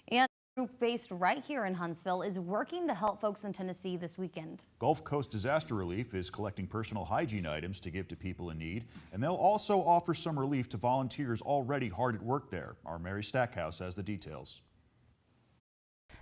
And a group based right here in Huntsville is working to help folks in Tennessee this weekend. Gulf Coast Disaster Relief is collecting personal hygiene items to give to people in need, and they'll also offer some relief to volunteers already hard at work there. Our Mary Stackhouse has the details.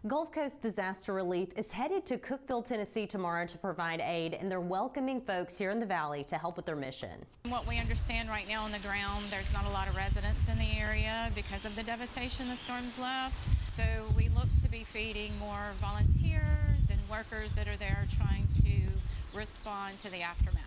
Gulf Coast Disaster Relief is headed to Cookeville, Tennessee tomorrow to provide aid, and they're welcoming folks here in the valley to help with their mission. What we understand right now on the ground, there's not a lot of residents in the area because of the devastation the storms left. So we look to be feeding more volunteers and workers that are there trying to respond to the aftermath.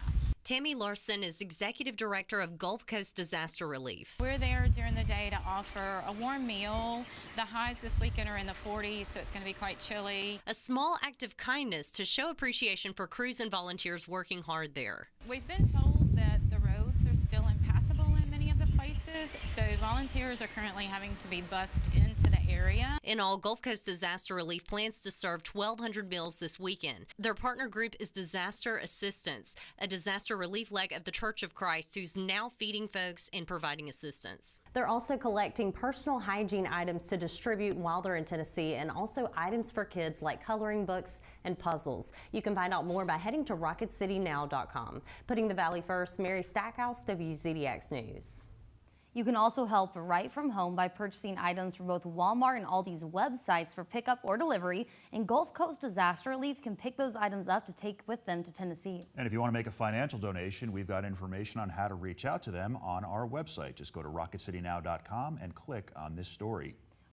Tammy Larson is Executive Director of Gulf Coast Disaster Relief. We're there during the day to offer a warm meal. The highs this weekend are in the 40s, so it's going to be quite chilly. A small act of kindness to show appreciation for crews and volunteers working hard there. We've been told that the roads are still impassable in many of the places, so volunteers are currently having to be bussed into the area. In all, Gulf Coast Disaster Relief plans to serve 1,200 meals this weekend. Their partner group is Disaster Assistance, a disaster relief leg of the Church of Christ who's now feeding folks and providing assistance. They're also collecting personal hygiene items to distribute while they're in Tennessee, and also items for kids like coloring books and puzzles. You can find out more by heading to rocketcitynow.com. Putting the Valley first, Mary Stackhouse, WZDX News. You can also help right from home by purchasing items from both Walmart and Aldi's websites for pickup or delivery, and Gulf Coast Disaster Relief can pick those items up to take with them to Tennessee. And if you want to make a financial donation, we've got information on how to reach out to them on our website. Just go to rocketcitynow.com and click on this story.